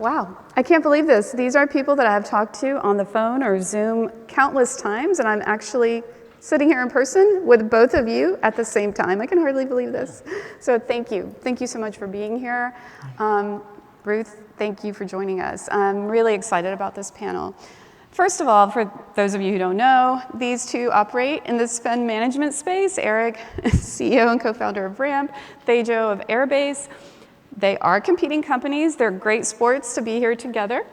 Wow, I can't believe this. These are people that I have talked to on the phone or Zoom countless times, and I'm actually sitting here in person with both of you at the same time. I can hardly believe this. So thank you. Thank you so much for being here. Ruth, thank you for joining us. I'm really excited about this panel. First of all, for those of you who don't know, these two operate in the spend management space. Eric, CEO and co-founder of Ramp, Thejo of Airbase. They are competing companies. They're great sports to be here together.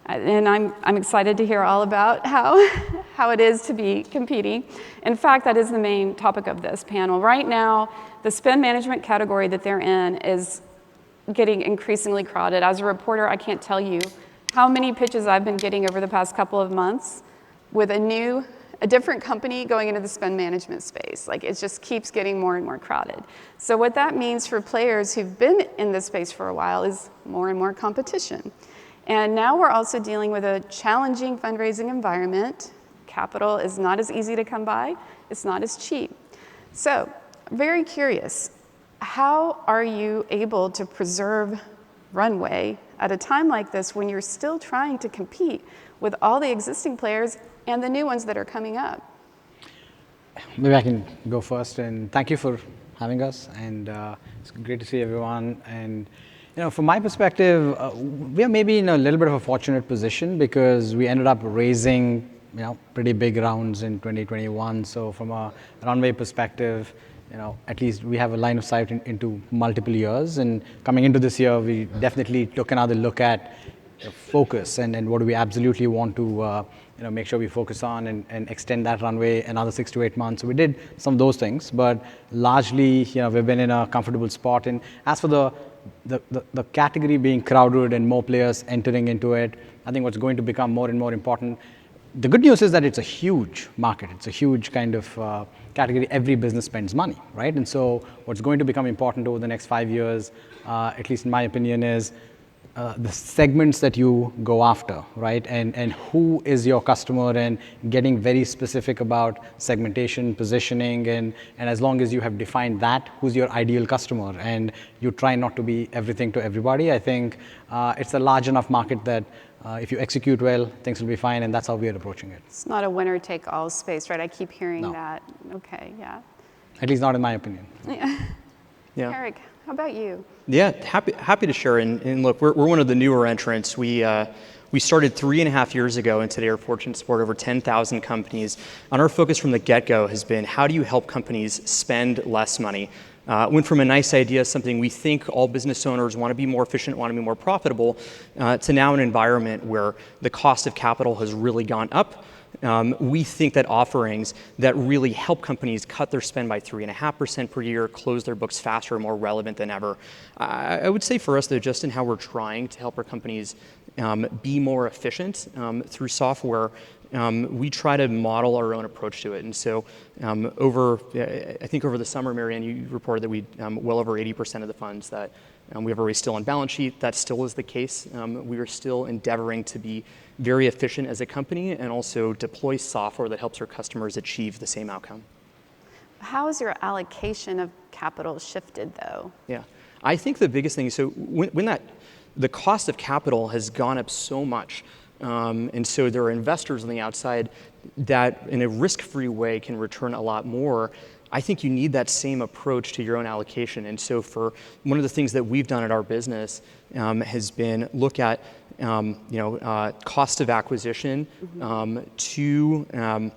And I'm excited to hear all about how it is to be competing. In fact, that is the main topic of this panel. Right now, the spend management category that they're in is getting increasingly crowded. As a reporter, I can't tell you how many pitches I've been getting over the past couple of months with a different company going into the spend management space. Like, it just keeps getting more and more crowded. So what that means for players who've been in this space for a while is more and more competition. And now we're also dealing with a challenging fundraising environment. Capital is not as easy to come by. It's not as cheap. So I'm very curious, how are you able to preserve runway at a time like this when you're still trying to compete with all the existing players and the new ones that are coming up? Maybe I can go first, and thank you for having us, and it's great to see everyone. And from my perspective, we are maybe in a little bit of a fortunate position because we ended up raising pretty big rounds in 2021. So from a runway perspective, at least we have a line of sight into multiple years. And coming into this year, we definitely took another look at focus and what do we absolutely want to make sure we focus on and extend that runway another 6 to 8 months. So we did some of those things, but largely, we've been in a comfortable spot. And as for the category being crowded and more players entering into it, I think what's going to become more and more important. The good news is that it's a huge market. It's a huge kind of category. Every business spends money, right? And so what's going to become important over the next 5 years, at least in my opinion, is the segments that you go after, right? And who is your customer, and getting very specific about segmentation, positioning, and as long as you have defined that, who's your ideal customer, and you try not to be everything to everybody, I think it's a large enough market that if you execute well, things will be fine, and that's how we are approaching it. It's not a winner-take-all space, right? I keep hearing that. Okay, yeah. At least not in my opinion. Yeah. Eric, how about you? Yeah, happy to share. And look, we're one of the newer entrants. We started 3.5 years ago, and today are fortunate to support over 10,000 companies. And our focus from the get-go has been, how do you help companies spend less money? Went from a nice idea, something we think all business owners want to be more efficient, want to be more profitable, to now an environment where the cost of capital has really gone up. We think that offerings that really help companies cut their spend by 3.5% per year, close their books faster, are more relevant than ever. I would say for us, though, just in how we're trying to help our companies be more efficient through software, we try to model our own approach to it. And so I think over the summer, Marianne, you reported that we well over 80% of the funds that we have already still on balance sheet. That still is the case. We are still endeavoring to be very efficient as a company and also deploy software that helps our customers achieve the same outcome. How has your allocation of capital shifted, though? Yeah, I think the biggest thing is, so when the cost of capital has gone up so much, and so there are investors on the outside that in a risk-free way can return a lot more. I think you need that same approach to your own allocation. And so for one of the things that we've done at our business has been look at cost of acquisition to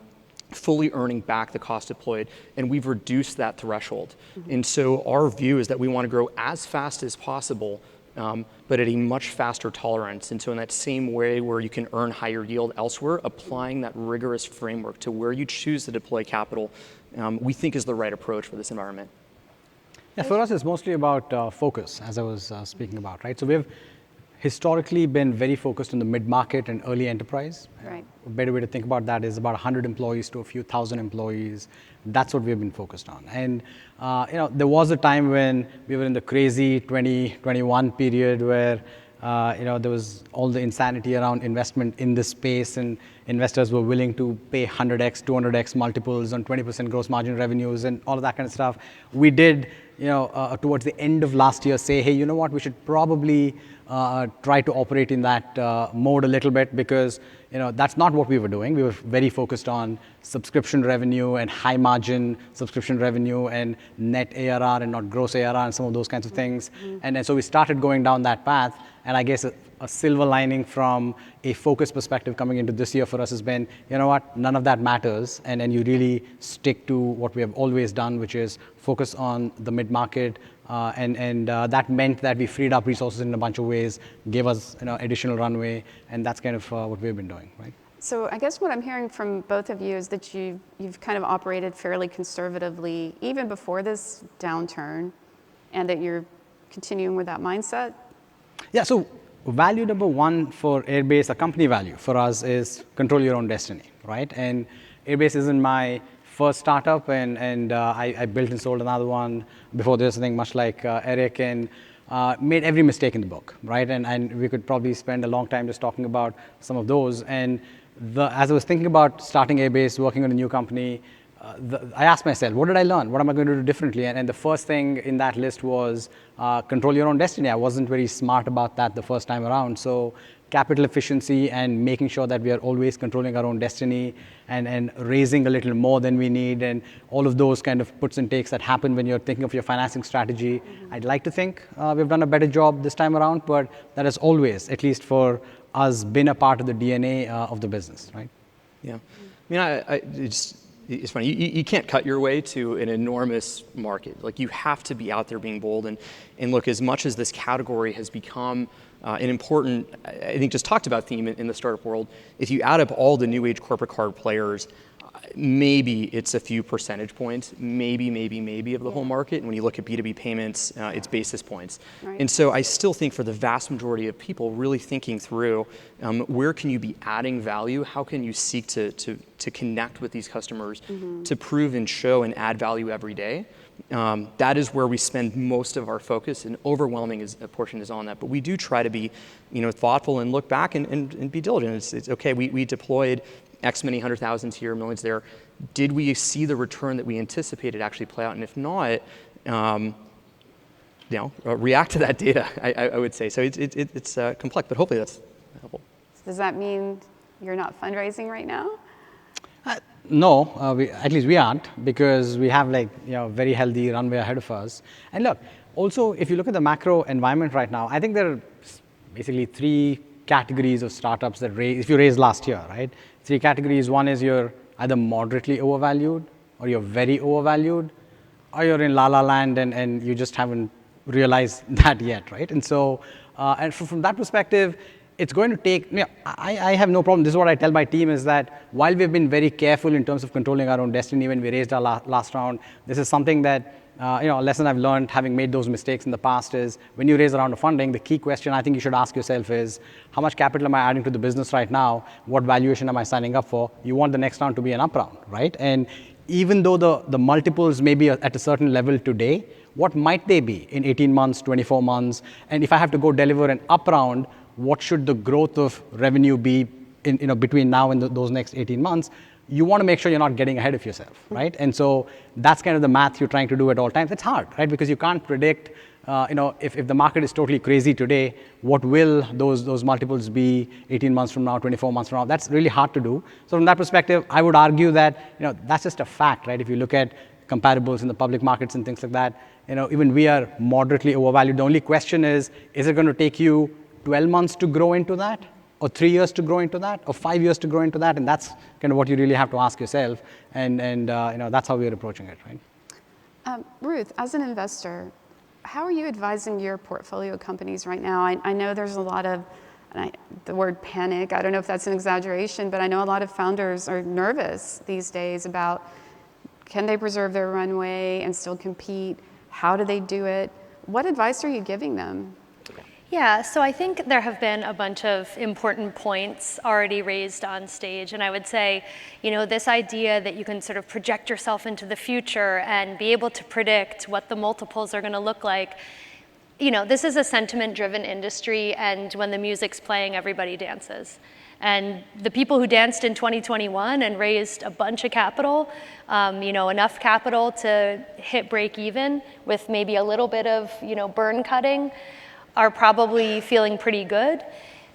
fully earning back the cost deployed, and we've reduced that threshold. And so our view is that we want to grow as fast as possible, but at a much faster tolerance. And so in that same way where you can earn higher yield elsewhere, applying that rigorous framework to where you choose to deploy capital, we think is the right approach for this environment. Yeah, for us, it's mostly about focus, as I was speaking about, right? So we've historically been very focused on the mid-market and early enterprise. Right. A better way to think about that is about 100 employees to a few thousand employees. That's what we've been focused on. And there was a time when we were in the crazy 2021 period where there was all the insanity around investment in this space, and investors were willing to pay 100x, 200x multiples on 20% gross margin revenues and all of that kind of stuff. We did, towards the end of last year, say, hey, you know what, we should probably try to operate in that mode a little bit because that's not what we were doing. We were very focused on subscription revenue and high margin subscription revenue and net ARR and not gross ARR and some of those kinds of things. And so we started going down that path. And I guess a silver lining from a focus perspective coming into this year for us has been, you know what, none of that matters. And you really stick to what we have always done, which is focus on the mid-market. And that meant that we freed up resources in a bunch of ways, gave us additional runway, and that's kind of what we've been doing, right? So I guess what I'm hearing from both of you is that you've kind of operated fairly conservatively even before this downturn, and that you're continuing with that mindset. Yeah, so value number one for Airbase, a company value for us is control your own destiny, right? And Airbase isn't my first startup, and I built and sold another one before this, I think much like Eric, and made every mistake in the book, right? And we could probably spend a long time just talking about some of those. And as I was thinking about starting Airbase, working on a new company, I asked myself, what did I learn? What am I going to do differently? And the first thing in that list was control your own destiny. I wasn't very smart about that the first time around. So capital efficiency and making sure that we are always controlling our own destiny and raising a little more than we need, and all of those kind of puts and takes that happen when you're thinking of your financing strategy. I'd like to think we've done a better job this time around, but that has always, at least for us, been a part of the DNA of the business, right? Yeah. I mean, it's funny. You can't cut your way to an enormous market. Like, you have to be out there being bold. And look, as much as this category has become an important, I think, just talked about theme in the startup world, if you add up all the new age corporate card players, maybe it's a few percentage points, maybe of the whole market. And when you look at B2B payments, it's basis points. Right. And so I still think for the vast majority of people really thinking through where can you be adding value? How can you seek to connect with these customers, to prove and show and add value every day? That is where we spend most of our focus, and overwhelming a portion is on that. But we do try to be thoughtful and look back and be diligent. It's okay, we deployed X many 100,000s here, millions there. Did we see the return that we anticipated actually play out? And if not, react to that data, I would say. So it's complex, but hopefully that's helpful. Does that mean you're not fundraising right now? No, at least we aren't, because we have very healthy runway ahead of us. And look, also, if you look at the macro environment right now, I think there are basically three categories of startups that raise, if you raised last year, right? Three categories. One is you're either moderately overvalued, or you're very overvalued, or you're in la la land and you just haven't realized that yet, right? And so, and from that perspective, it's going to take, I have no problem. This is what I tell my team, is that while we've been very careful in terms of controlling our own destiny when we raised our last round, this is something that, a lesson I've learned having made those mistakes in the past is when you raise a round of funding, the key question I think you should ask yourself is, how much capital am I adding to the business right now? What valuation am I signing up for? You want the next round to be an up round, right? And even though the multiples may be at a certain level today, what might they be in 18 months, 24 months? And if I have to go deliver an up round, what should the growth of revenue be in, between now and those next 18 months? You want to make sure you're not getting ahead of yourself, right? And so that's kind of the math you're trying to do at all times. It's hard, right? Because you can't predict, if the market is totally crazy today, what will those multiples be 18 months from now, 24 months from now? That's really hard to do. So from that perspective, I would argue that, that's just a fact, right? If you look at comparables in the public markets and things like that, even we are moderately overvalued. The only question is it going to take you 12 months to grow into that, or 3 years to grow into that, or 5 years to grow into that? And that's kind of what you really have to ask yourself. And that's how we're approaching it, right? Ruth, as an investor, how are you advising your portfolio companies right now? I know there's a lot of, the word panic, I don't know if that's an exaggeration, but I know a lot of founders are nervous these days about, can they preserve their runway and still compete? How do they do it? What advice are you giving them? Yeah, so I think there have been a bunch of important points already raised on stage. And I would say, this idea that you can sort of project yourself into the future and be able to predict what the multiples are going to look like. This is a sentiment-driven industry, and when the music's playing, everybody dances. And the people who danced in 2021 and raised a bunch of capital, enough capital to hit break even with maybe a little bit of, burn cutting, are probably feeling pretty good.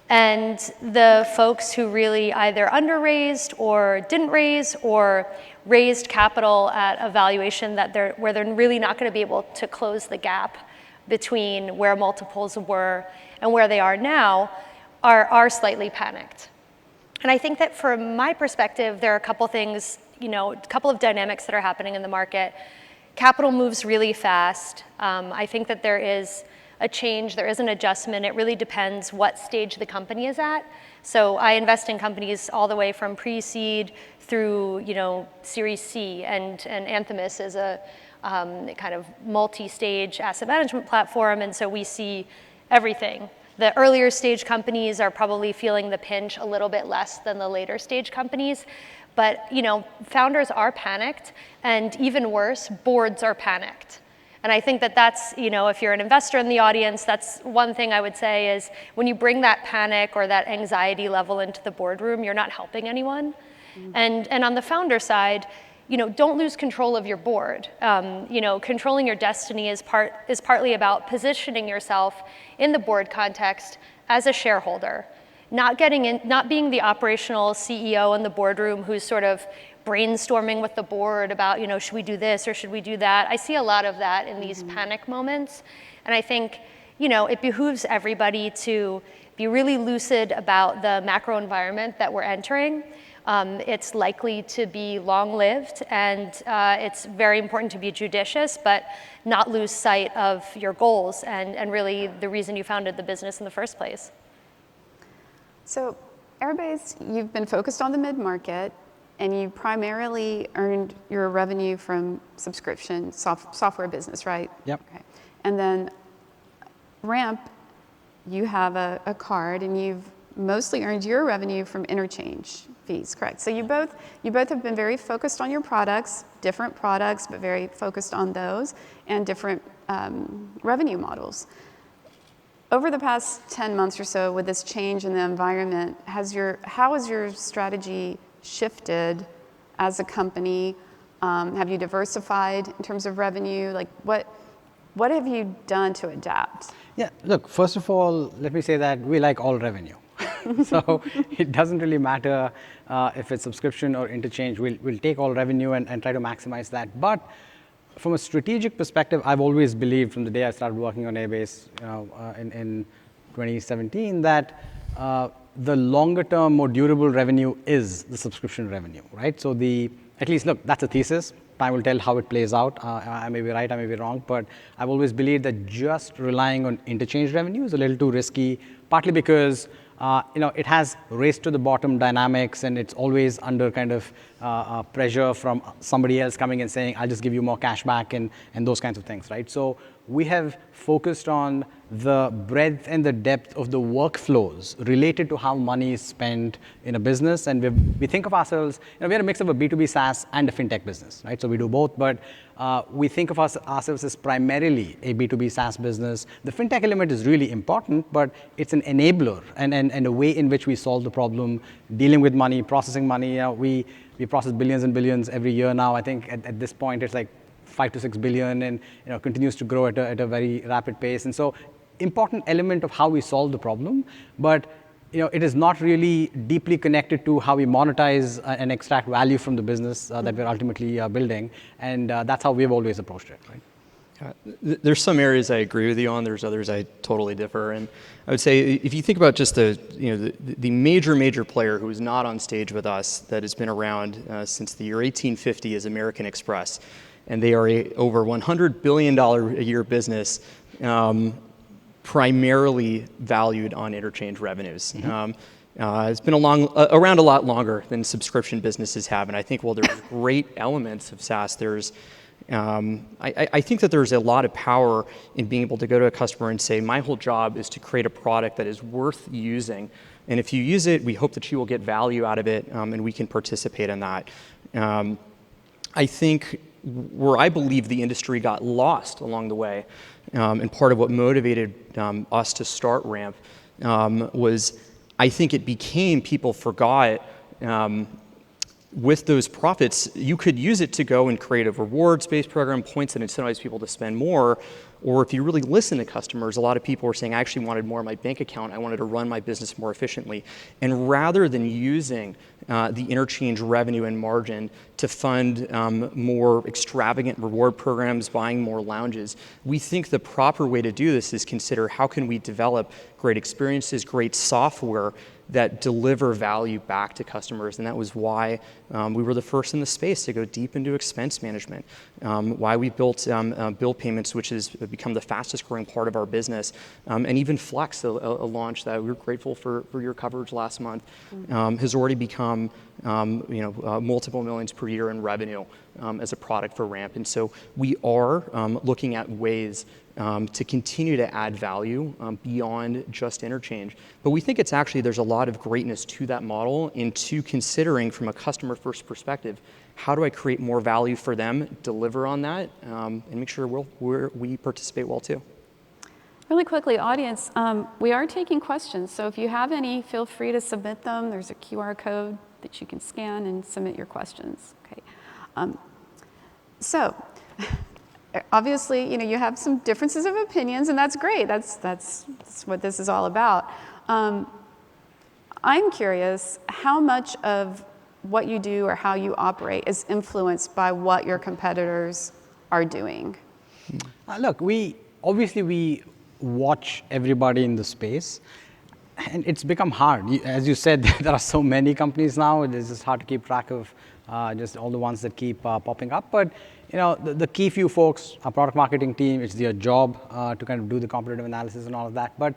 And the folks who really either underraised or didn't raise or raised capital at a valuation that where they're really not going to be able to close the gap between where multiples were and where they are now are slightly panicked. And I think that from my perspective, there are a couple things, a couple of dynamics that are happening in the market. Capital moves really fast. I think that there is a change, there is an adjustment. It really depends what stage the company is at. So I invest in companies all the way from pre-seed through, Series C, and Anthemis is a kind of multi-stage asset management platform, and so we see everything. The earlier stage companies are probably feeling the pinch a little bit less than the later stage companies, but founders are panicked, and even worse, boards are panicked. And I think that that's, if you're an investor in the audience, that's one thing I would say is when you bring that panic or that anxiety level into the boardroom, you're not helping anyone. And on the founder side, don't lose control of your board. Controlling your destiny is partly about positioning yourself in the board context as a shareholder, not being the operational CEO in the boardroom who's sort of brainstorming with the board about, should we do this or should we do that? I see a lot of that in these panic moments. And I think, it behooves everybody to be really lucid about the macro environment that we're entering. It's likely to be long-lived, and it's very important to be judicious, but not lose sight of your goals and really the reason you founded the business in the first place. So Airbase, you've been focused on the mid-market, and you primarily earned your revenue from subscription software business, right? Yep. Okay. And then Ramp, you have a card, and you've mostly earned your revenue from interchange fees, correct? So you both have been very focused on your products, different products, but very focused on those, and different revenue models. Over the past 10 months or so, with this change in the environment, how has your strategy shifted as a company? Have you diversified in terms of revenue? Like what have you done to adapt? Yeah, look, first of all, let me say that we like all revenue. So it doesn't really matter if it's subscription or interchange. We'll take all revenue and try to maximize that. But from a strategic perspective, I've always believed from the day I started working on Airbase in 2017 that the longer term, more durable revenue is the subscription revenue, right? So at least, look, that's a thesis. Time will tell how it plays out. I may be right, I may be wrong, but I've always believed that just relying on interchange revenue is a little too risky, partly because it has race to the bottom dynamics, and it's always under kind of pressure from somebody else coming and saying, I'll just give you more cash back and those kinds of things, right? So we have focused on the breadth and the depth of the workflows related to how money is spent in a business. And we think of ourselves, we're a mix of a B2B SaaS and a fintech business, right? So we do both, but we think of ourselves as primarily a B2B SaaS business. The fintech element is really important, but it's an enabler and a way in which we solve the problem, dealing with money, processing money. We process billions and billions every year now. I think at this point, it's like 5 to 6 billion, and continues to grow at a very rapid pace. And so, important element of how we solve the problem, but it is not really deeply connected to how we monetize and extract value from the business that we're ultimately building, and that's how we've always approached it, right? There's some areas I agree with you on. There's others I totally differ. And I would say if you think about just the major player who is not on stage with us that has been around since the year 1850 is American Express. And they are over $100 billion a year business, primarily valued on interchange revenues. It's been around a lot longer than subscription businesses have, and I think while there's great elements of SaaS, I think that there's a lot of power in being able to go to a customer and say, my whole job is to create a product that is worth using, and if you use it, we hope that you will get value out of it, and we can participate in that. I think where I believe the industry got lost along the way, and part of what motivated us to start Ramp was I think it became people forgot with those profits, you could use it to go and create a rewards-based program, points that incentivize people to spend more. Or if you really listen to customers, a lot of people are saying, I actually wanted more in my bank account. I wanted to run my business more efficiently. And rather than using the interchange revenue and margin to fund more extravagant reward programs, buying more lounges, we think the proper way to do this is consider how can we develop great experiences, great software that deliver value back to customers. And that was why we were the first in the space to go deep into expense management, why we built bill payments, which has become the fastest growing part of our business, and even Foxe, a launch that we were grateful for your coverage last month, has already become multiple millions per year in revenue as a product for Ramp. And so we are looking at ways to continue to add value beyond just interchange. But we think there's a lot of greatness to that model into considering from a customer first perspective, how do I create more value for them, deliver on that, and make sure we participate well too. Really quickly, audience, we are taking questions. So if you have any, feel free to submit them. There's a QR code that you can scan and submit your questions. Okay. So obviously, you have some differences of opinions, and that's great. That's what this is all about. I'm curious how much of what you do or how you operate is influenced by what your competitors are doing. Look, we watch everybody in the space, and it's become hard. As you said, there are so many companies now, it is just hard to keep track of just all the ones that keep popping up. But the key few folks, our product marketing team, it's their job to kind of do the competitive analysis and all of that. But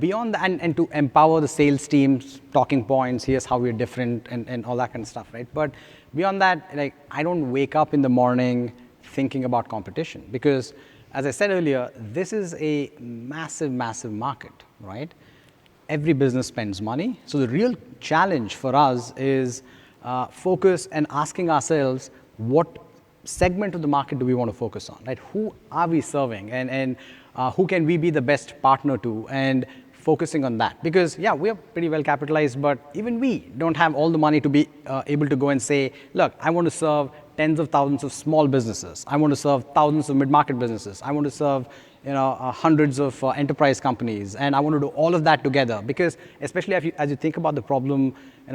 beyond that, and to empower the sales teams, talking points, here's how we're different, and all that kind of stuff, right? But beyond that, I don't wake up in the morning thinking about competition, because as I said earlier, this is a massive, massive market, right? Every business spends money. So the real challenge for us is focus and asking ourselves, what segment of the market do we want to focus on, right? Who are we serving, and who can we be the best partner to, and focusing on that. Because we are pretty well capitalized, but even we don't have all the money to be able to go and say, look, I want to serve tens of thousands of small businesses. I want to serve thousands of mid-market businesses. I want to serve hundreds of enterprise companies, and I want to do all of that together. Because especially as you think about the problem,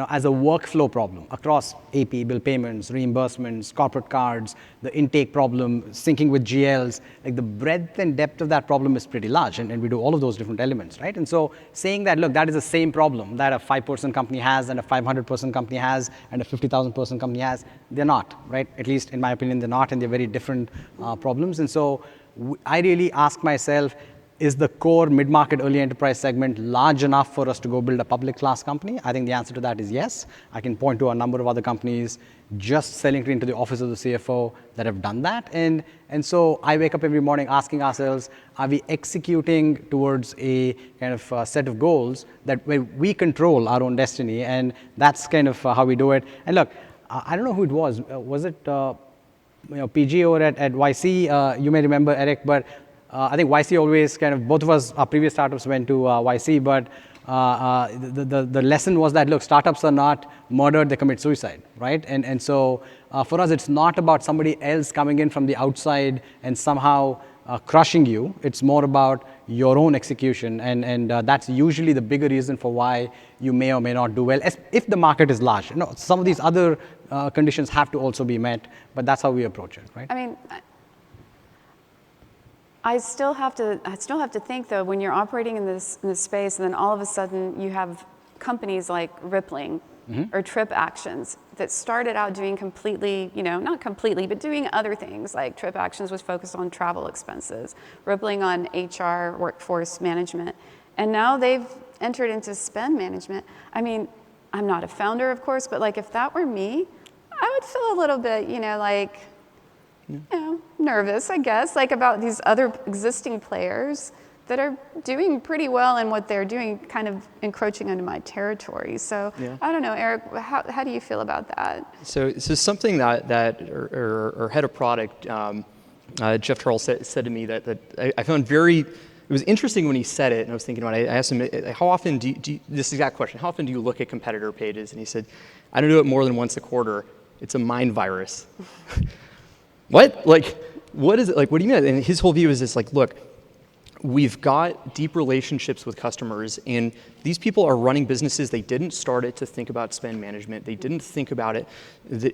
as a workflow problem across AP, bill payments, reimbursements, corporate cards, the intake problem, syncing with GLs, the breadth and depth of that problem is pretty large, and we do all of those different elements, right? And so saying that, look, that is the same problem that a 5-person company has, and a 500-person company has, and a 50,000-person company has, they're not, right? At least in my opinion, they're not, and they're very different problems. And so I really ask myself, is the core mid-market early enterprise segment large enough for us to go build a public class company? I think the answer to that is yes. I can point to a number of other companies just selling into the office of the CFO that have done that. And so I wake up every morning asking ourselves, are we executing towards a kind of set of goals that where we control our own destiny? And that's kind of how we do it. And look, I don't know who it was. Was it PG over at YC? You may remember, Eric, but I think YC always kind of, both of us, our previous startups went to YC, but the lesson was that, look, startups are not murdered, they commit suicide, right? And so for us, it's not about somebody else coming in from the outside and somehow crushing you. It's more about your own execution, and that's usually the bigger reason for why you may or may not do well, if the market is large. Some of these other conditions have to also be met, but that's how we approach it, right? I mean, I still have to think though, when you're operating in this space, and then all of a sudden you have companies like Rippling or Trip Actions that started out doing completely, not completely, but doing other things. Like Trip Actions was focused on travel expenses, Rippling on HR, workforce management, and now they've entered into spend management. I mean, I'm not a founder, of course, but if that were me, I would feel a little bit, nervous, I guess, about these other existing players that are doing pretty well in what they're doing, kind of encroaching into my territory. So I don't know, Eric, how do you feel about that? So something that our head of product, Jeff Charles, said to me that I found it was interesting when he said it, and I was thinking about it. I asked him, how often do you, this exact question, how often do you look at competitor pages? And he said, I don't do it more than once a quarter. It's a mind virus. What? Like, what is it? Like, what do you mean? And his whole view is this, like, look, we've got deep relationships with customers, and these people are running businesses. They didn't start it to think about spend management. They didn't think about it.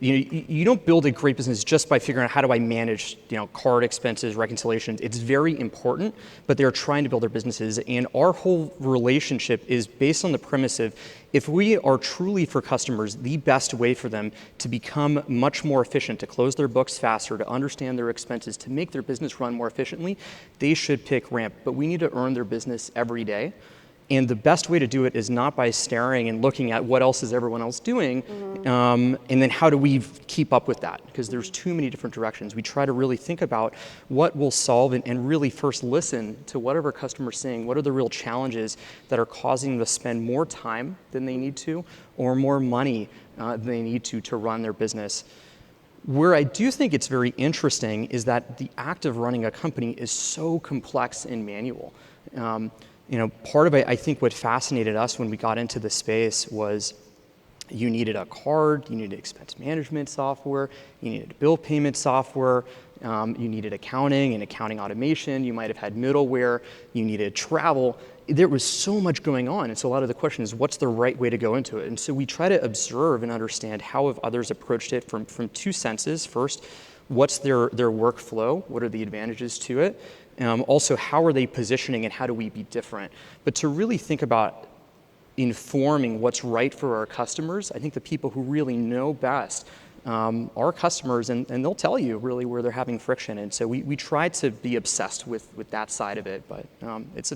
You don't build a great business just by figuring out how do I manage, card expenses, reconciliations. It's very important, but they're trying to build their businesses, and our whole relationship is based on the premise of if we are truly for customers the best way for them to become much more efficient, to close their books faster, to understand their expenses, to make their business run more efficiently, they should pick Ramp. But we need to earn their business every day. And the best way to do it is not by staring and looking at what else is everyone else doing, and then how do we keep up with that? Because there's too many different directions. We try to really think about what will solve and really first listen to whatever customer's saying. What are the real challenges that are causing them to spend more time than they need to, or more money than they need to run their business? Where I do think it's very interesting is that the act of running a company is so complex and manual. Part of it, I think what fascinated us when we got into the space was you needed a card, you needed expense management software, you needed bill payment software, you needed accounting and accounting automation, you might have had middleware, you needed travel. There was so much going on, and so a lot of the question is what's the right way to go into it? And so we try to observe and understand how have others approached it from two senses. First, what's their workflow? What are the advantages to it? Also, how are they positioning and how do we be different? But to really think about informing what's right for our customers, I think the people who really know best are customers, and they'll tell you really where they're having friction. And so we try to be obsessed with that side of it, but it's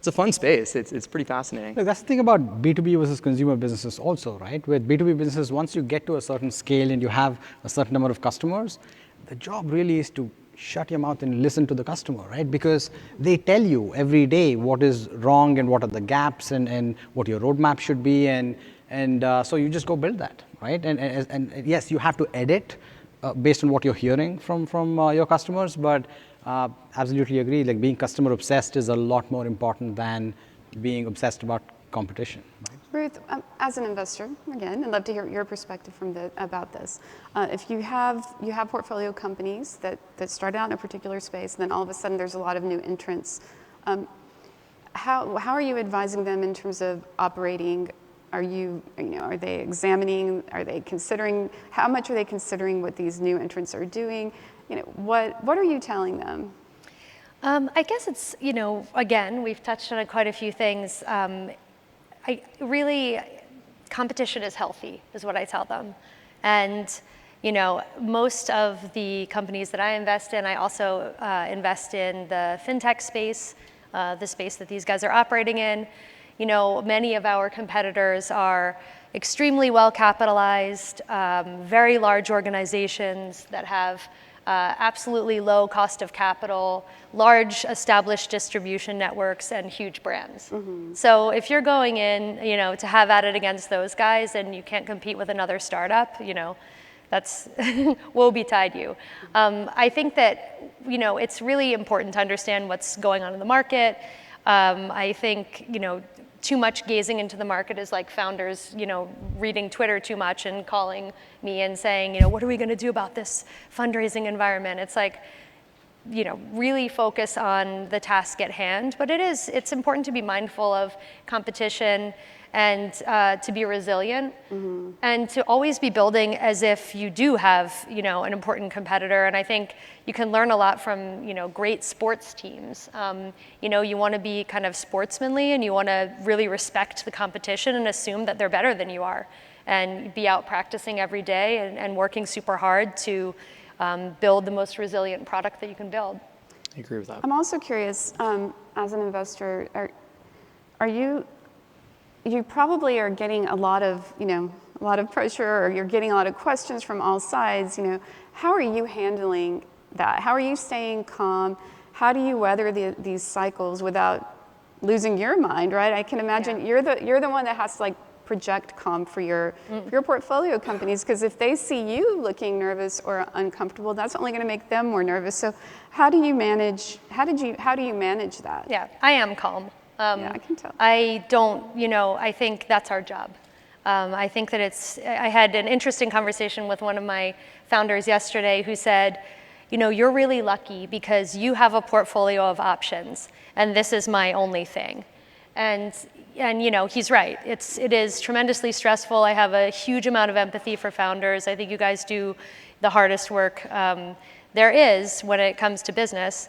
a fun space. It's pretty fascinating. Look, that's the thing about B2B versus consumer businesses also, right? With B2B businesses, once you get to a certain scale and you have a certain number of customers, the job really is to shut your mouth and listen to the customer, right? Because they tell you every day what is wrong and what are the gaps and what your roadmap should be, and so you just go build that, right? And yes, you have to edit based on what you're hearing from your customers, but absolutely agree. Like being customer obsessed is a lot more important than being obsessed about competition. Right? Ruth, as an investor, again, I'd love to hear your perspective about this. If you have portfolio companies that start out in a particular space, and then all of a sudden there's a lot of new entrants, how are you advising them in terms of operating? Are they examining? Are they considering? How much are they considering what these new entrants are doing? What are you telling them? I guess it's again, we've touched on quite a few things. Competition is healthy, is what I tell them. And, most of the companies that I invest in, I also invest in the fintech space, the space that these guys are operating in. Many of our competitors are extremely well capitalized, very large organizations that have absolutely low cost of capital, large established distribution networks, and huge brands. Mm-hmm. So if you're going in, to have at it against those guys and you can't compete with another startup, that's woe betide you. I think that, it's really important to understand what's going on in the market. I think, too much gazing into the market is like founders, reading Twitter too much and calling me and saying, what are we going to do about this fundraising environment? It's like, really focus on the task at hand. But it's important to be mindful of competition and to be resilient, mm-hmm. and to always be building as if you do have, an important competitor. And I think you can learn a lot from, great sports teams. You want to be kind of sportsmanly, and you want to really respect the competition and assume that they're better than you are, and be out practicing every day and working super hard to build the most resilient product that you can build. I agree with that. I'm also curious, as an investor, you probably are getting a lot of pressure, or you're getting a lot of questions from all sides. How are you handling that? How are you staying calm? How do you weather these cycles without losing your mind? Right? I can imagine you're the one that has to project comp for your portfolio companies, because if they see you looking nervous or uncomfortable, that's only going to make them more nervous. So how do you manage that? Yeah, I am calm. Yeah, I can tell. I don't, I think that's our job. I think that I had an interesting conversation with one of my founders yesterday who said, you're really lucky because you have a portfolio of options and this is my only thing. And he's right. It is tremendously stressful. I have a huge amount of empathy for founders. I think you guys do the hardest work there is when it comes to business.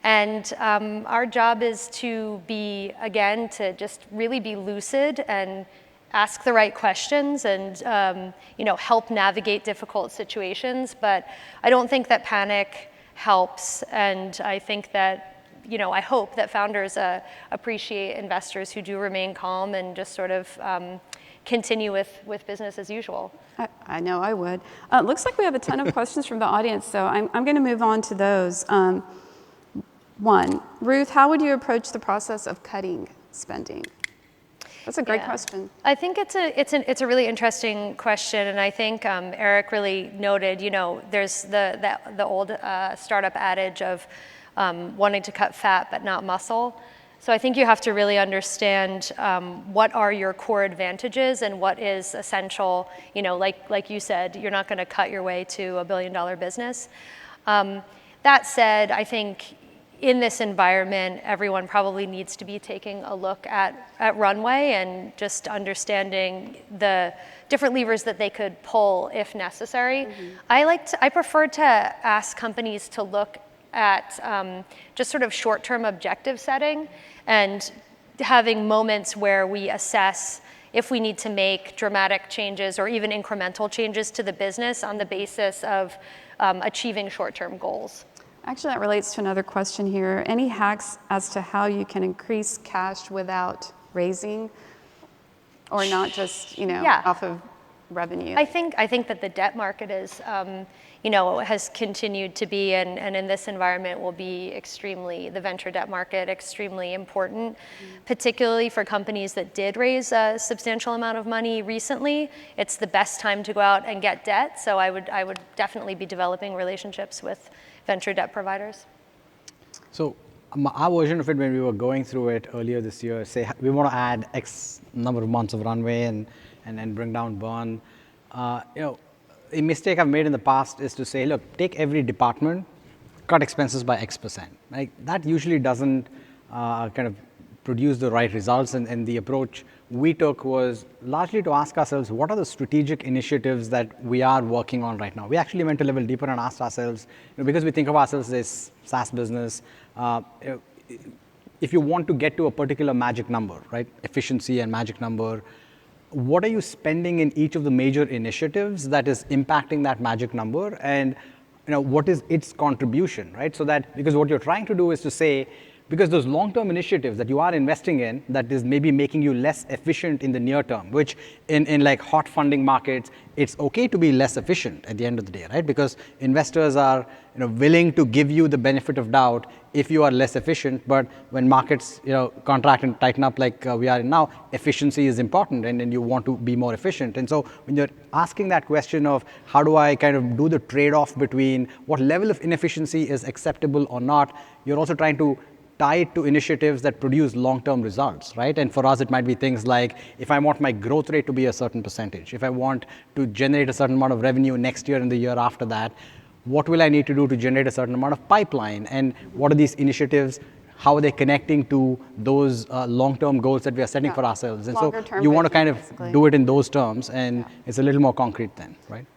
And our job is to to just really be lucid and ask the right questions and help navigate difficult situations. But I don't think that panic helps. And I think that, I hope that founders appreciate investors who do remain calm and just sort of continue with business as usual. I know I would. Looks like we have a ton of questions from the audience, so I'm going to move on to those. One, Ruth, how would you approach the process of cutting spending? That's a great question. I think it's a really interesting question, and I think Eric really noted. There's the old startup adage of wanting to cut fat but not muscle. So I think you have to really understand what are your core advantages and what is essential. Like you said, you're not going to cut your way to $1 billion business. That said, I think in this environment, everyone probably needs to be taking a look at Runway and just understanding the different levers that they could pull if necessary. I prefer to ask companies to look at just sort of short-term objective setting and having moments where we assess if we need to make dramatic changes or even incremental changes to the business on the basis of achieving short-term goals. Actually, that relates to another question here. Any hacks as to how you can increase cash without raising or not just, off of revenue? I think that the debt market is, has continued to be, and in this environment will be the venture debt market, extremely important, particularly for companies that did raise a substantial amount of money recently. It's the best time to go out and get debt, so I would definitely be developing relationships with venture debt providers. So our version of it when we were going through it earlier this year, say we want to add X number of months of runway and bring down burn. A mistake I've made in the past is to say, look, take every department, cut expenses by X%. Like, that usually doesn't kind of produce the right results, and the approach we took was largely to ask ourselves, what are the strategic initiatives that we are working on right now? We actually went a level deeper and asked ourselves, because we think of ourselves as SaaS business, if you want to get to a particular magic number, right, efficiency and magic number, what are you spending in each of the major initiatives that is impacting that magic number, and what is its contribution, right? So that, because what you're trying to do is to say, because those long-term initiatives that you are investing in that is maybe making you less efficient in the near term, which in like hot funding markets, it's okay to be less efficient at the end of the day, right? Because investors are willing to give you the benefit of doubt if you are less efficient, but when markets contract and tighten up like we are in now, efficiency is important, and you want to be more efficient. And so when you're asking that question of how do I kind of do the trade-off between what level of inefficiency is acceptable or not, you're also trying to tie it to initiatives that produce long-term results, right? And for us, it might be things like, if I want my growth rate to be a certain percentage, if I want to generate a certain amount of revenue next year and the year after that, what will I need to do to generate a certain amount of pipeline? And what are these initiatives? How are they connecting to those long-term goals that we are setting for ourselves? And so you want to kind of do it in those terms, and it's a little more concrete then, right?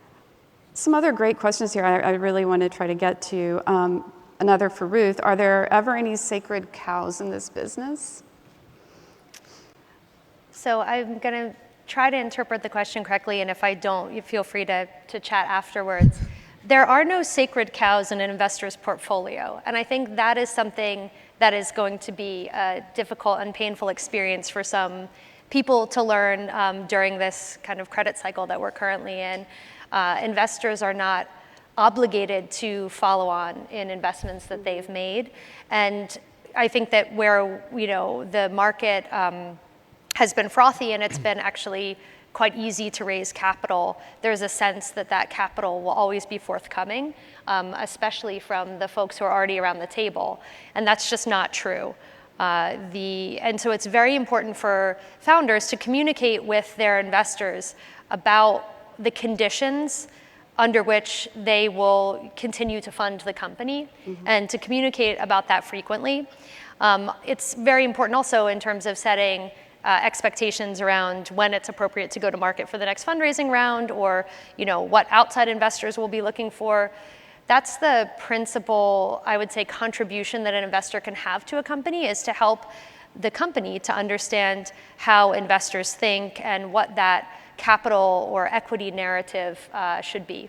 Some other great questions here I really want to try to get to. Another for Ruth, are there ever any sacred cows in this business? So I'm going to try to interpret the question correctly, and if I don't, you feel free to chat afterwards. There are no sacred cows in an investor's portfolio, and I think that is something that is going to be a difficult and painful experience for some people to learn during this kind of credit cycle that we're currently in. Investors are not obligated to follow on in investments that they've made. And I think that where the market has been frothy and it's been actually quite easy to raise capital, there's a sense that that capital will always be forthcoming, especially from the folks who are already around the table. And that's just not true. And so it's very important for founders to communicate with their investors about the conditions under which they will continue to fund the company, and to communicate about that frequently. It's very important also in terms of setting expectations around when it's appropriate to go to market for the next fundraising round, or what outside investors will be looking for. That's the principal, I would say, contribution that an investor can have to a company, is to help the company to understand how investors think and what that capital or equity narrative should be.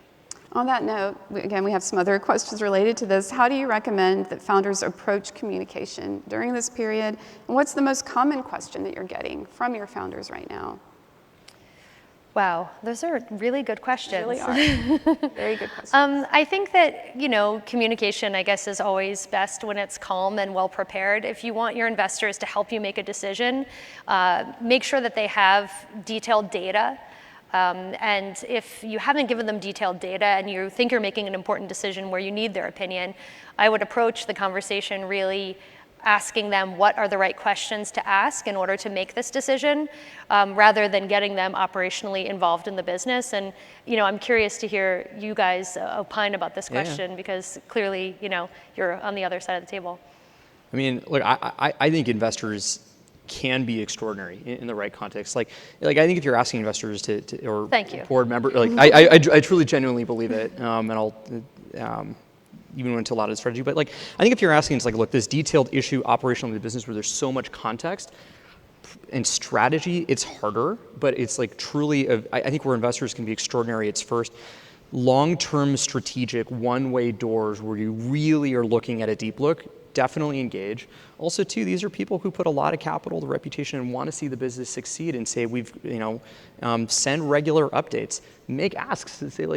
On that note, again, we have some other questions related to this. How do you recommend that founders approach communication during this period? And what's the most common question that you're getting from your founders right now? Wow, those are really good questions. They really are. Very good questions. I think that, communication, I guess, is always best when it's calm and well prepared. If you want your investors to help you make a decision, make sure that they have detailed data. And if you haven't given them detailed data and you think you're making an important decision where you need their opinion, I would approach the conversation really asking them what are the right questions to ask in order to make this decision, rather than getting them operationally involved in the business. And I'm curious to hear you guys opine about this question, because clearly you're on the other side of the table. I mean, look, I think investors can be extraordinary in the right context. Like I think if you're asking investors to or Thank you. board member, I truly genuinely believe it, and I'll even went into a lot of the strategy. But I think if you're asking, it's look, this detailed issue operational in the business where there's so much context and strategy, it's harder. But it's truly, I think where investors can be extraordinary. It's first, long-term strategic one-way doors where you really are looking at a deep look. Definitely engage. Also, too, these are people who put a lot of capital, the reputation, and want to see the business succeed. And say send regular updates, make asks, and say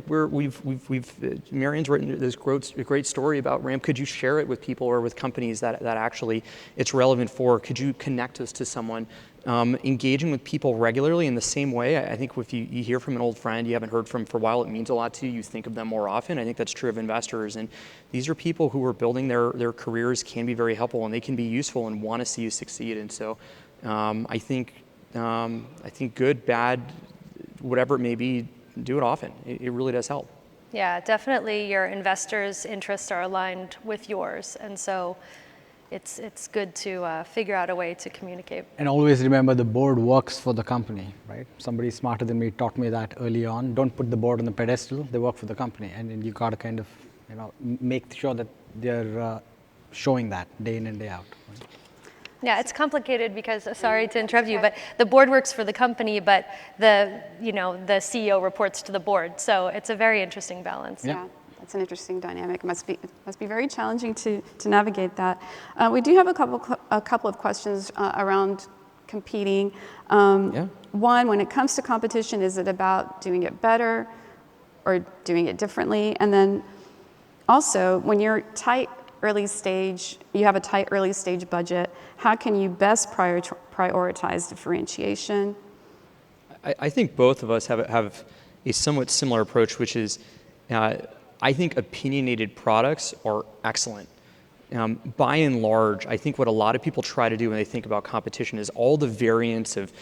Marianne's written this great story about Ramp. Could you share it with people or with companies that actually it's relevant for? Could you connect us to someone? Engaging with people regularly in the same way. I think if you hear from an old friend you haven't heard from for a while, it means a lot to you. You think of them more often. I think that's true of investors. And these are people who are building their careers, can be very helpful, and they can be useful and want to see you succeed. And so I think good, bad, whatever it may be, do it often. It really does help. Yeah, definitely your investors' interests are aligned with yours. And so it's good to figure out a way to communicate. And always remember, the board works for the company, right? Somebody smarter than me taught me that early on. Don't put the board on the pedestal. They work for the company, and you got to kind of, make sure that they're showing that day in and day out. Right? Yeah, it's complicated because, sorry to interrupt you, but the board works for the company, but the CEO reports to the board. So it's a very interesting balance. Yeah. That's an interesting dynamic. It must be very challenging to navigate that. We do have a couple of questions around competing. One, when it comes to competition, is it about doing it better or doing it differently? And then also, when you're you have a tight early stage budget, how can you best prioritize differentiation? I think both of us have a somewhat similar approach, which is I think opinionated products are excellent. By and large, I think what a lot of people try to do when they think about competition is all the variants of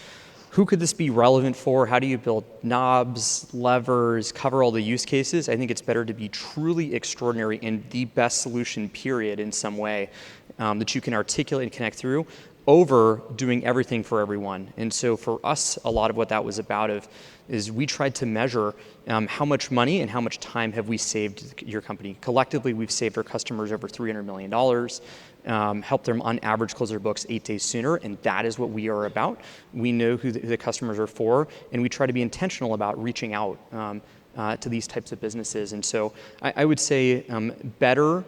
who could this be relevant for, how do you build knobs, levers, cover all the use cases. I think it's better to be truly extraordinary and the best solution, period, in some way that you can articulate and connect through, over doing everything for everyone. And so for us, a lot of what that was about is we tried to measure how much money and how much time have we saved your company. Collectively, we've saved our customers over $300 million, helped them on average close their books 8 days sooner, and that is what we are about. We know who the customers are for, and we try to be intentional about reaching out to these types of businesses. And so I would say better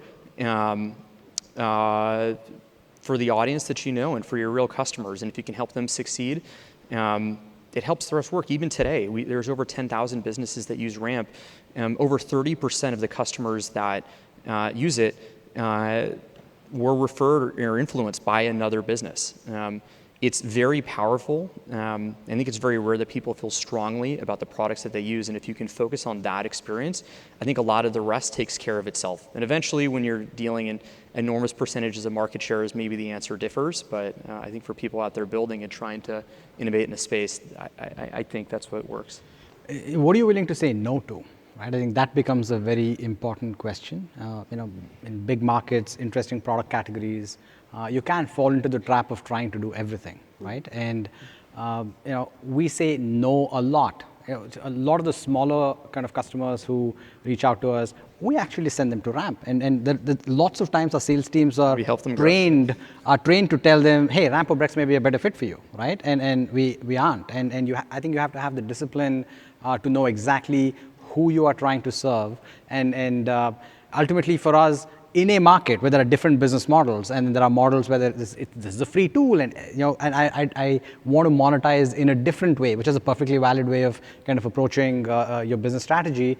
for the audience that you know and for your real customers. And if you can help them succeed, it helps the rest work. Even today, there's over 10,000 businesses that use Ramp. Over 30% of the customers that use it were referred or influenced by another business. It's very powerful. I think it's very rare that people feel strongly about the products that they use. And if you can focus on that experience, I think a lot of the rest takes care of itself. And eventually, when you're dealing in enormous percentages of market shares, maybe the answer differs. But I think for people out there building and trying to innovate in a space, I think that's what works. What are you willing to say no to? Right? I think that becomes a very important question. In big markets, interesting product categories, you can't fall into the trap of trying to do everything, right? And we say no a lot. A lot of the smaller kind of customers who reach out to us, we actually send them to Ramp, and lots of times our sales teams are trained to tell them, hey, Ramp or Brex may be a better fit for you, right? And we aren't, and I think you have to have the discipline to know exactly who you are trying to serve, and ultimately for us, in a market where there are different business models, and there are models where this is a free tool, and I want to monetize in a different way, which is a perfectly valid way of kind of approaching your business strategy.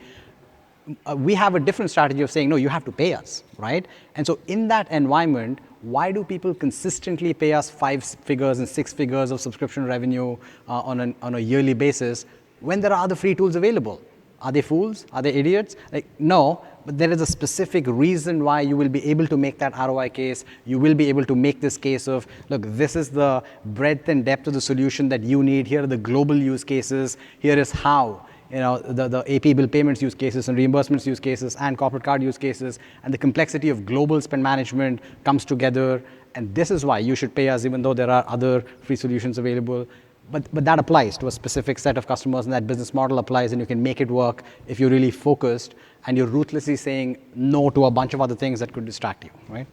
We have a different strategy of saying, no, you have to pay us, right? And so in that environment, why do people consistently pay us 5 figures and 6 figures of subscription revenue on a yearly basis when there are other free tools available? Are they fools? Are they idiots? No, but there is a specific reason why you will be able to make that ROI case. You will be able to make this case of, look, this is the breadth and depth of the solution that you need. Here are the global use cases. Here is how, the AP bill payments use cases and reimbursements use cases and corporate card use cases, and the complexity of global spend management comes together. And this is why you should pay us, even though there are other free solutions available. But that applies to a specific set of customers, and that business model applies, and you can make it work if you're really focused and you're ruthlessly saying no to a bunch of other things that could distract you, right?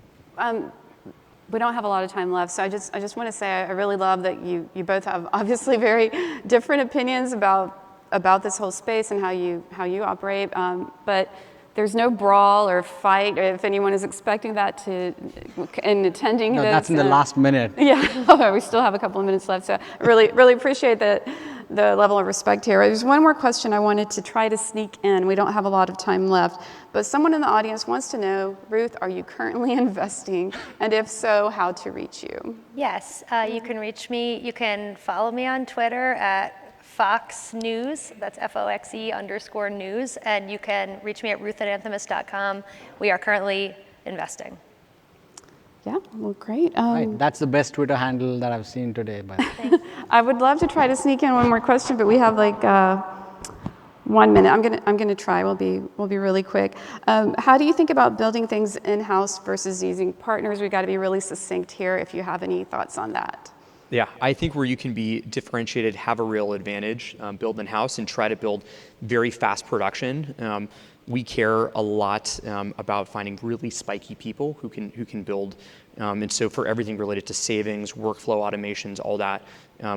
We don't have a lot of time left, so I just want to say I really love that you both have obviously very different opinions about this whole space and how you operate, but there's no brawl or fight if anyone is expecting that in attending no, this. That's in the last minute. Yeah, we still have a couple of minutes left, so I really appreciate the level of respect here. There's one more question I wanted to try to sneak in. We don't have a lot of time left, but someone in the audience wants to know, Ruth, are you currently investing? And if so, how to reach you? Yes, you can reach me. You can follow me on Twitter at Foxe News, that's FOXE_news, and you can reach me at ruth@anthemis.com. We are currently investing. Yeah, well, great. Right, that's the best Twitter handle that I've seen today. But I would love to try to sneak in one more question, but we have like 1 minute. I'm gonna try. We'll be really quick. How do you think about building things in-house versus using partners? We've got to be really succinct here. If you have any thoughts on that. Yeah, I think where you can be differentiated, have a real advantage, build in-house and try to build very fast production. We care a lot about finding really spiky people who can build. And so for everything related to savings, workflow automations, all that,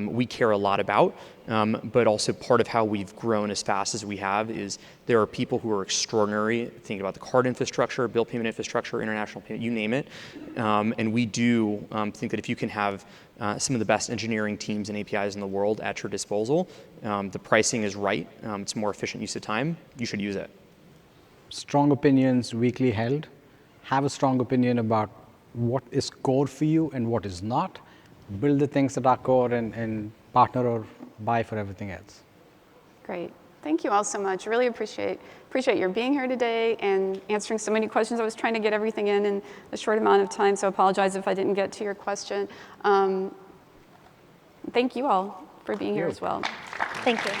we care a lot about. But also part of how we've grown as fast as we have is there are people who are extraordinary, thinking about the card infrastructure, bill payment infrastructure, international payment, you name it. And we do think that if you can have some of the best engineering teams and APIs in the world at your disposal, the pricing is right, it's more efficient use of time, you should use it. Strong opinions weakly held. Have a strong opinion about what is core for you and what is not. Build the things that are core and partner or buy for everything else. Great. Thank you all so much. Really appreciate your being here today and answering so many questions. I was trying to get everything in a short amount of time, so I apologize if I didn't get to your question. Thank you all for being here as well. Thank you.